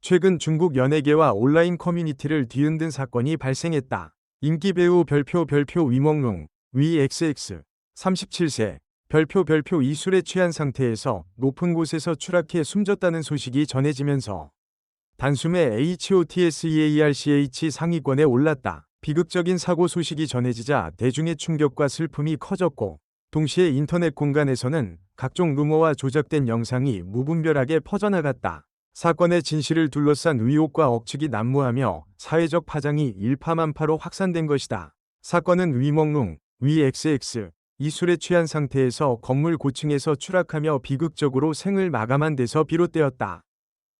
최근 중국 연예계와 온라인 커뮤니티를 뒤흔든 사건이 발생했다. 인기 배우 별표 위멍룽, 위XX, 37세, 별표 이 술에 취한 상태에서 높은 곳에서 추락해 숨졌다는 소식이 전해지면서 단숨에 HOTSEARCH 상위권에 올랐다. 비극적인 사고 소식이 전해지자 대중의 충격과 슬픔이 커졌고, 동시에 인터넷 공간에서는 각종 루머와 조작된 영상이 무분별하게 퍼져나갔다. 사건의 진실을 둘러싼 의혹과 억측이 난무하며 사회적 파장이 일파만파로 확산된 것이다. 사건은 위멍룽, 위XX, 이 술에 취한 상태에서 건물 고층에서 추락하며 비극적으로 생을 마감한 데서 비롯되었다.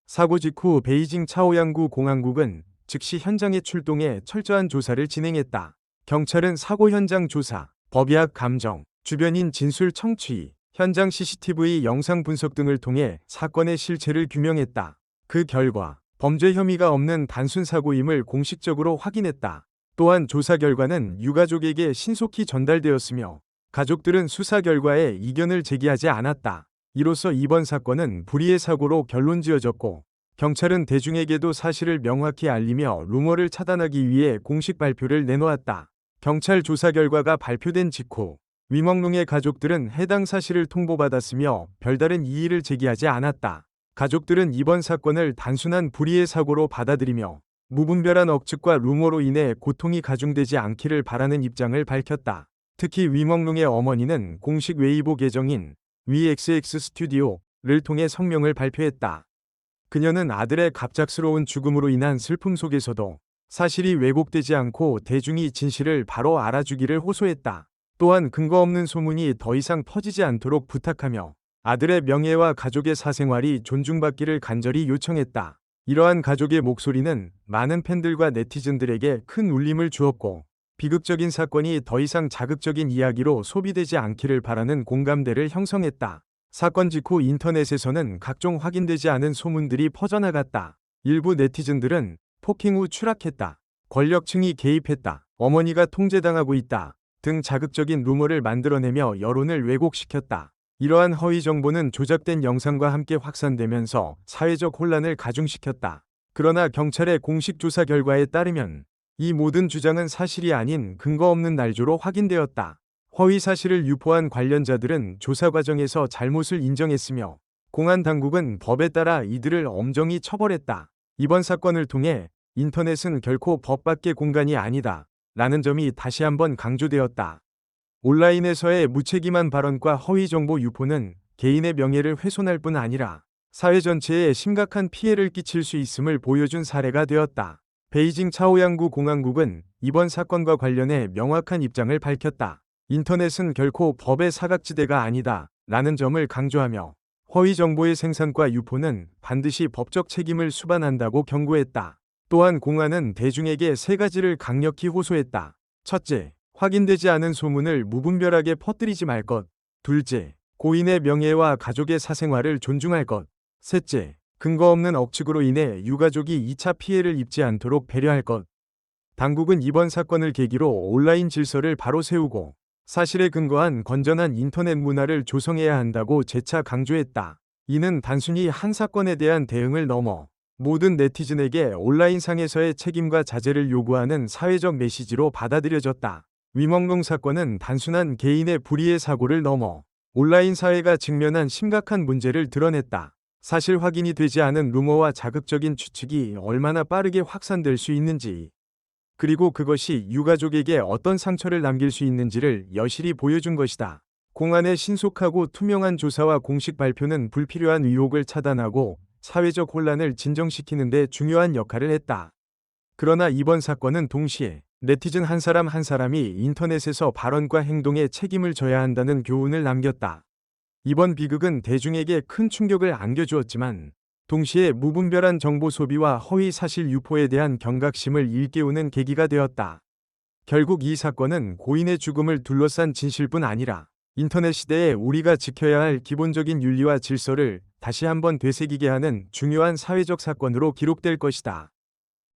사고 직후 베이징 차오양구 공안국은 즉시 현장에 출동해 철저한 조사를 진행했다. 경찰은 사고 현장 조사, 법의학 감정, 주변인 진술 청취, 현장 CCTV 영상 분석 등을 통해 사건의 실체를 규명했다. 그 결과 범죄 혐의가 없는 단순 사고임을 공식적으로 확인했다. 또한 조사 결과는 유가족에게 신속히 전달되었으며 가족들은 수사 결과에 이견을 제기하지 않았다. 이로써 이번 사건은 불의의 사고로 결론지어졌고, 경찰은 대중에게도 사실을 명확히 알리며 루머를 차단하기 위해 공식 발표를 내놓았다. 경찰 조사 결과가 발표된 직후 위멍룽의 가족들은 해당 사실을 통보받았으며 별다른 이의를 제기하지 않았다. 가족들은 이번 사건을 단순한 불의의 사고로 받아들이며 무분별한 억측과 루머로 인해 고통이 가중되지 않기를 바라는 입장을 밝혔다. 특히 위멍룽의 어머니는 공식 웨이보 계정인 위XX 스튜디오를 통해 성명을 발표했다. 그녀는 아들의 갑작스러운 죽음으로 인한 슬픔 속에서도 사실이 왜곡되지 않고 대중이 진실을 바로 알아주기를 호소했다. 또한 근거 없는 소문이 더 이상 퍼지지 않도록 부탁하며 아들의 명예와 가족의 사생활이 존중받기를 간절히 요청했다. 이러한 가족의 목소리는 많은 팬들과 네티즌들에게 큰 울림을 주었고, 비극적인 사건이 더 이상 자극적인 이야기로 소비되지 않기를 바라는 공감대를 형성했다. 사건 직후 인터넷에서는 각종 확인되지 않은 소문들이 퍼져나갔다. 일부 네티즌들은 폭행 후 추락했다, 권력층이 개입했다, 어머니가 통제당하고 있다 등 자극적인 루머를 만들어내며 여론을 왜곡시켰다. 이러한 허위 정보는 조작된 영상과 함께 확산되면서 사회적 혼란을 가중시켰다. 그러나 경찰의 공식 조사 결과에 따르면 이 모든 주장은 사실이 아닌 근거 없는 날조로 확인되었다. 허위 사실을 유포한 관련자들은 조사 과정에서 잘못을 인정했으며 공안 당국은 법에 따라 이들을 엄정히 처벌했다. 이번 사건을 통해 인터넷은 결코 법 밖의 공간이 아니다 라는 점이 다시 한번 강조되었다. 온라인에서의 무책임한 발언과 허위 정보 유포는 개인의 명예를 훼손할 뿐 아니라 사회 전체에 심각한 피해를 끼칠 수 있음을 보여준 사례가 되었다. 베이징 차오양구 공안국은 이번 사건과 관련해 명확한 입장을 밝혔다. 인터넷은 결코 법의 사각지대가 아니다 라는 점을 강조하며 허위 정보의 생산과 유포는 반드시 법적 책임을 수반한다고 경고했다. 또한 공안은 대중에게 세 가지를 강력히 호소했다. 첫째, 확인되지 않은 소문을 무분별하게 퍼뜨리지 말 것. 둘째, 고인의 명예와 가족의 사생활을 존중할 것. 셋째, 근거 없는 억측으로 인해 유가족이 2차 피해를 입지 않도록 배려할 것. 당국은 이번 사건을 계기로 온라인 질서를 바로 세우고 사실에 근거한 건전한 인터넷 문화를 조성해야 한다고 재차 강조했다. 이는 단순히 한 사건에 대한 대응을 넘어 모든 네티즌에게 온라인상에서의 책임과 자제를 요구하는 사회적 메시지로 받아들여졌다. 위멍룽 사건은 단순한 개인의 불의의 사고를 넘어 온라인 사회가 직면한 심각한 문제를 드러냈다. 사실 확인이 되지 않은 루머와 자극적인 추측이 얼마나 빠르게 확산될 수 있는지, 그리고 그것이 유가족에게 어떤 상처를 남길 수 있는지를 여실히 보여준 것이다. 공안의 신속하고 투명한 조사와 공식 발표는 불필요한 의혹을 차단하고 사회적 혼란을 진정시키는 데 중요한 역할을 했다. 그러나 이번 사건은 동시에 네티즌 한 사람 한 사람이 인터넷에서 발언과 행동에 책임을 져야 한다는 교훈을 남겼다. 이번 비극은 대중에게 큰 충격을 안겨주었지만 동시에 무분별한 정보 소비와 허위 사실 유포에 대한 경각심을 일깨우는 계기가 되었다. 결국 이 사건은 고인의 죽음을 둘러싼 진실뿐 아니라 인터넷 시대에 우리가 지켜야 할 기본적인 윤리와 질서를 다시 한번 되새기게 하는 중요한 사회적 사건으로 기록될 것이다.